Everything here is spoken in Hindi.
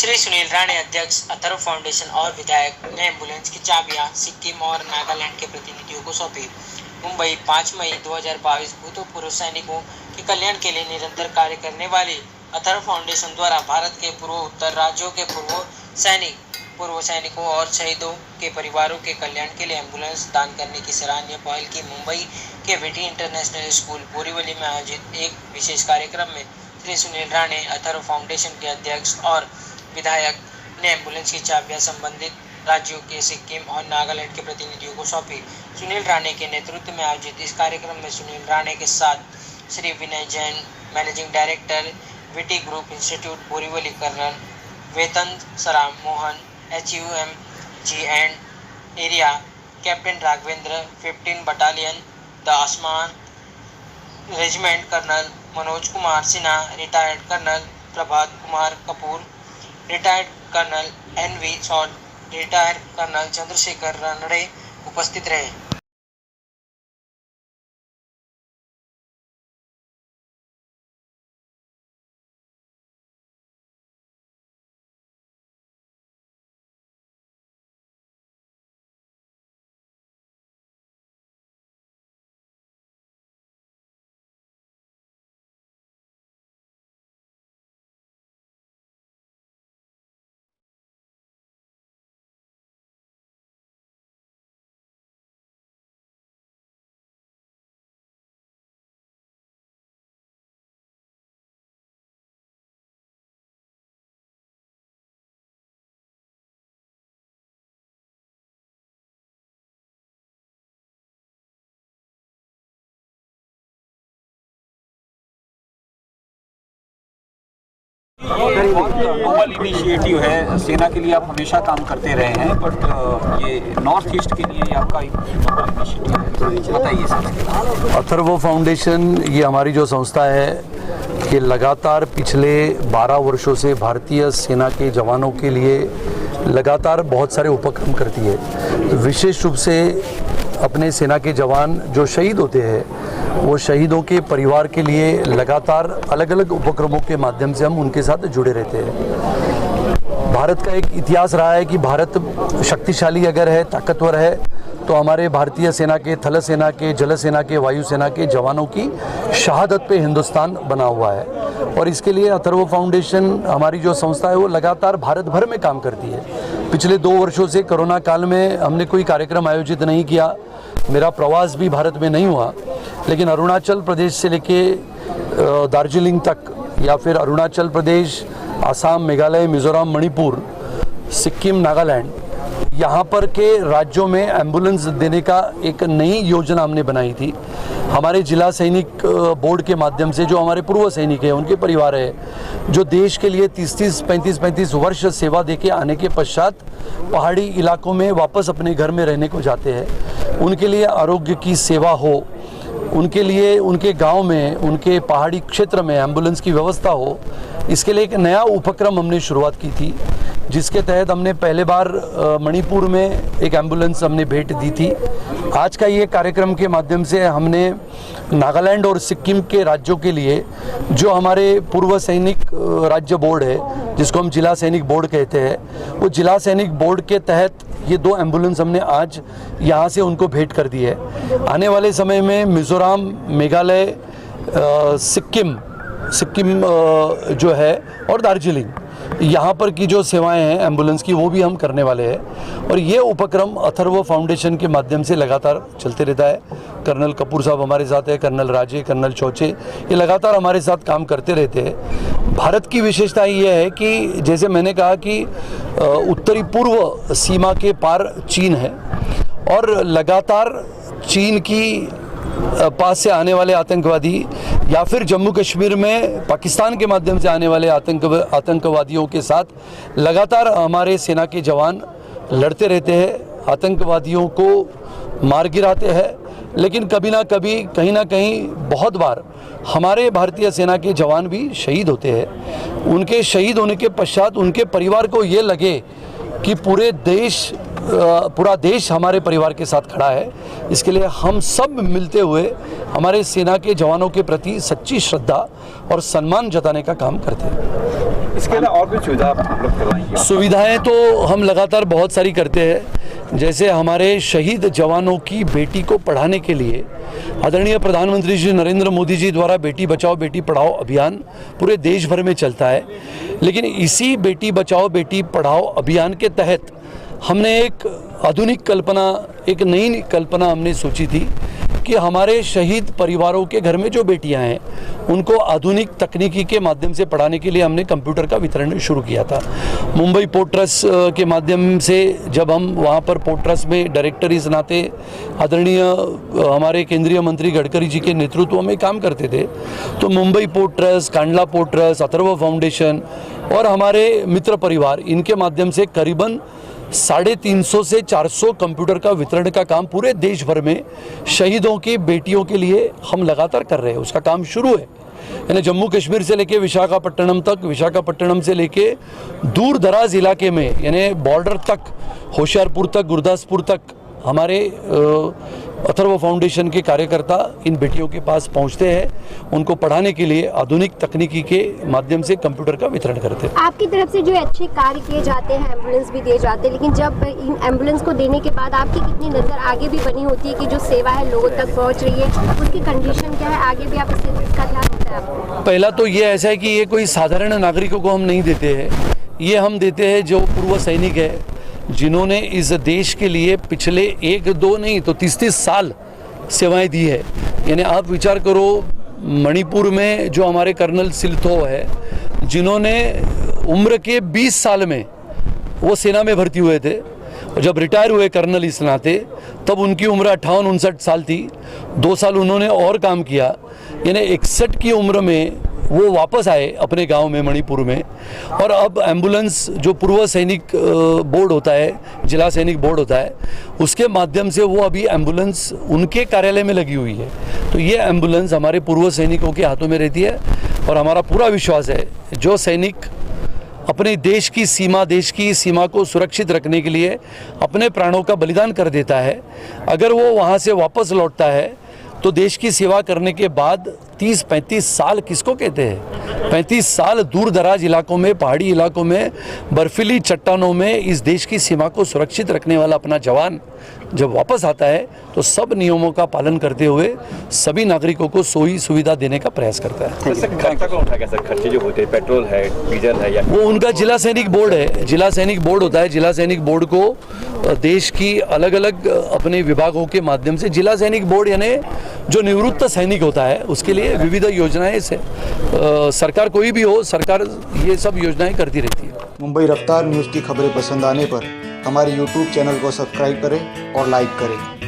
श्री सुनील राणे अध्यक्ष अथर्व फाउंडेशन और विधायक ने एम्बुलेंस की चाबियां सिक्किम और नागालैंड के प्रतिनिधियों को सौंपी। मुंबई 5 मई 2022। भूतपूर्व सैनिकों के कल्याण के लिए निरंतर कार्य करने वाली अथर्व फाउंडेशन द्वारा भारत के पूर्वोत्तर राज्यों के पूर्व सैनिकों और शहीदों के परिवारों के कल्याण के लिए एम्बुलेंस दान करने की सराहनीय पहल की। मुंबई के विटी इंटरनेशनल स्कूल बोरीवली में आयोजित एक विशेष कार्यक्रम में श्री सुनील राणे अथर्व फाउंडेशन के अध्यक्ष और विधायक ने एम्बुलेंस की चाबियां संबंधित राज्यों के सिक्किम और नागालैंड के प्रतिनिधियों को सौंपी। सुनील राणे के नेतृत्व में आयोजित इस कार्यक्रम में सुनील राणे के साथ श्री विनय जैन, मैनेजिंग डायरेक्टर, विटी ग्रुप इंस्टीट्यूट बोरीवली, कर्नल वेतन सराम Mohan, HUMG and area captain Raghavendra, 15 battalion the आसमान regiment, colonel Manoj Kumar Sinha, retired colonel Prabhat Kumar Kapoor, retired colonel NV सॉल्ट, रिटायर्ड कर्नल चंद्रशेखर रानड़े उपस्थित रहे। नोबल इनिशिएटिव है, सेना के लिए आप हमेशा काम करते रहे हैं, बट ये नॉर्थ ईस्ट के लिए आपका नोबल इनिशिएटिव है, बताइए सर। अथर्व फाउंडेशन ये हमारी जो संस्था है कि लगातार पिछले 12 वर्षों से भारतीय सेना के जवानों के लिए लगातार बहुत सारे उपक्रम करती है। विशेष रूप से अपने सेना के जवान जो शहीद होते हैं, वो शहीदों के परिवार के लिए लगातार अलग अलग उपक्रमों के माध्यम से हम उनके साथ जुड़े रहते हैं। भारत का एक इतिहास रहा है कि भारत शक्तिशाली अगर है, ताकतवर है, तो हमारे भारतीय सेना के, थल सेना के, जल सेना के, वायु सेना के जवानों की शहादत पे हिंदुस्तान बना हुआ है। और इसके लिए अथर्व फाउंडेशन हमारी जो संस्था है वो लगातार भारत भर में काम करती है। पिछले 2 वर्षों से कोरोना काल में हमने कोई कार्यक्रम आयोजित नहीं किया, मेरा प्रवास भी भारत में नहीं हुआ, लेकिन अरुणाचल प्रदेश से लेके दार्जिलिंग तक, या फिर अरुणाचल प्रदेश, आसाम, मेघालय, मिजोरम, मणिपुर, सिक्किम, नागालैंड, यहाँ पर के राज्यों में एम्बुलेंस देने का एक नई योजना हमने बनाई थी। हमारे जिला सैनिक बोर्ड के माध्यम से जो हमारे पूर्व सैनिक हैं, उनके परिवार है, जो देश के लिए 30-30, 35-35 वर्ष सेवा देके आने के पश्चात पहाड़ी इलाकों में वापस अपने घर में रहने को जाते हैं, उनके लिए आरोग्य की सेवा हो, उनके लिए उनके गांव में, उनके पहाड़ी क्षेत्र में एम्बुलेंस की व्यवस्था हो, इसके लिए एक नया उपक्रम हमने शुरुआत की थी, जिसके तहत हमने पहले बार मणिपुर में एक एम्बुलेंस हमने भेंट दी थी। आज का ये कार्यक्रम के माध्यम से हमने नागालैंड और सिक्किम के राज्यों के लिए जो हमारे पूर्व सैनिक राज्य बोर्ड है, जिसको हम जिला सैनिक बोर्ड कहते हैं, वो जिला सैनिक बोर्ड के तहत ये 2 एम्बुलेंस हमने आज यहाँ से उनको भेंट कर दी है। आने वाले समय में मिजोरम, मेघालय, सिक्किम जो है और दार्जिलिंग, यहाँ पर की जो सेवाएं हैं एम्बुलेंस की, वो भी हम करने वाले हैं। और ये उपक्रम अथर्व फाउंडेशन के माध्यम से लगातार चलते रहता है। कर्नल कपूर साहब हमारे साथ है, कर्नल राजे, कर्नल चौचे, ये लगातार हमारे साथ काम करते रहते हैं। भारत की विशेषता ये है कि जैसे मैंने कहा कि उत्तरी पूर्व सीमा के पार चीन है, और लगातार चीन की पास से आने वाले आतंकवादी या फिर जम्मू कश्मीर में पाकिस्तान के माध्यम से आने वाले आतंकवादियों के साथ लगातार हमारे सेना के जवान लड़ते रहते हैं, आतंकवादियों को मार गिराते हैं। लेकिन कभी ना कभी, कहीं ना कहीं, बहुत बार हमारे भारतीय सेना के जवान भी शहीद होते हैं। उनके शहीद होने के पश्चात उनके परिवार को ये लगे कि पूरा देश हमारे परिवार के साथ खड़ा है। इसके लिए हम सब मिलते हुए हमारे सेना के जवानों के प्रति सच्ची श्रद्धा और सम्मान जताने का काम करते हैं। इसके अलावा और भी सुविधा आप उपलब्ध करवाएंगे? सुविधाएं तो हम लगातार बहुत सारी करते हैं। जैसे हमारे शहीद जवानों की बेटी को पढ़ाने के लिए आदरणीय प्रधानमंत्री श्री नरेंद्र मोदी जी द्वारा बेटी बचाओ बेटी पढ़ाओ अभियान पूरे देश भर में चलता है। लेकिन इसी बेटी बचाओ बेटी पढ़ाओ अभियान के तहत हमने एक आधुनिक कल्पना, एक नई कल्पना हमने सोची थी कि हमारे शहीद परिवारों के घर में जो बेटियां हैं उनको आधुनिक तकनीकी के माध्यम से पढ़ाने के लिए हमने कंप्यूटर का वितरण शुरू किया था। मुंबई पोर्ट ट्रस्ट के माध्यम से जब हम वहां पर पोर्ट ट्रस्ट में डायरेक्टर इस नाते आदरणीय हमारे केंद्रीय मंत्री गडकरी जी के नेतृत्व में काम करते थे, तो Mumbai port trust, Kandla port trust, Atharva foundation और हमारे मित्र परिवार, इनके माध्यम से करीबन 350 से 400 कंप्यूटर का वितरण का काम पूरे देश भर में शहीदों की बेटियों के लिए हम लगातार कर रहे हैं। उसका काम शुरू है, यानी जम्मू कश्मीर से लेके विशाखापट्टनम तक, विशाखापट्टनम से लेके दूर दराज इलाके में यानी बॉर्डर तक, होशियारपुर तक, गुरदासपुर तक हमारे अथर्व फाउंडेशन के कार्यकर्ता इन बेटियों के पास पहुंचते हैं। उनको पढ़ाने के लिए आधुनिक तकनीकी के माध्यम से कंप्यूटर का वितरण करते हैं। आपकी तरफ से जो अच्छे कार्य किए जाते हैं, एम्बुलेंस भी दिए जाते हैं, लेकिन जब इन एम्बुलेंस को देने के बाद आपकी कितनी नज़र आगे भी बनी होती है कि जो सेवा है लोगों तक पहुँच रही है, उसकी कंडीशन क्या है, आगे भी आप इसका ध्यान होता है आपको? पहला तो ये ऐसा है कि ये कोई साधारण नागरिकों को हम नहीं देते हैं, ये हम देते हैं जो पूर्व सैनिक है, जिन्होंने इस देश के लिए पिछले 1-2 नहीं तो 30-30 साल सेवाएं दी है। यानी आप विचार करो, मणिपुर में जो हमारे कर्नल सिलथो है, जिन्होंने उम्र के 20 साल में वो सेना में भर्ती हुए थे, और जब रिटायर हुए कर्नल इस नाते, तब उनकी उम्र 58-59 साल थी। 2 साल उन्होंने और काम किया, यानी 61 की उम्र में वो वापस आए अपने गांव में मणिपुर में। और अब एम्बुलेंस जो पूर्व सैनिक बोर्ड होता है, जिला सैनिक बोर्ड होता है, उसके माध्यम से वो अभी एम्बुलेंस उनके कार्यालय में लगी हुई है। तो ये एम्बुलेंस हमारे पूर्व सैनिकों के हाथों में रहती है और हमारा पूरा विश्वास है जो सैनिक अपने देश की सीमा को सुरक्षित रखने के लिए अपने प्राणों का बलिदान कर देता है, अगर वो वहाँ से वापस लौटता है तो देश की सेवा करने के बाद 30-35 साल किसको कहते हैं, 35 साल दूर दराज इलाकों में, पहाड़ी इलाकों में, बर्फीली चट्टानों में इस देश की सीमा को सुरक्षित रखने वाला अपना जवान जब वापस आता है तो सब नियमों का पालन करते हुए सभी नागरिकों को सोई सुविधा देने का प्रयास करता है। खर्चा कौन उठाएगा सर? खर्चे जो होते हैं, पेट्रोल है, डीजल है, या वो उनका जिला सैनिक बोर्ड है, जिला सैनिक बोर्ड होता है। जिला सैनिक बोर्ड को देश की अलग अलग अपने विभागों के माध्यम से, जिला सैनिक बोर्ड यानी जो निवृत्त सैनिक होता है उसके लिए विविध योजनाएं से सरकार कोई भी हो, सरकार ये सब योजनाएं करती रहती है। मुंबई रफ्तार न्यूज़ की खबरें पसंद आने पर हमारे YouTube चैनल को सब्सक्राइब करें और लाइक करें।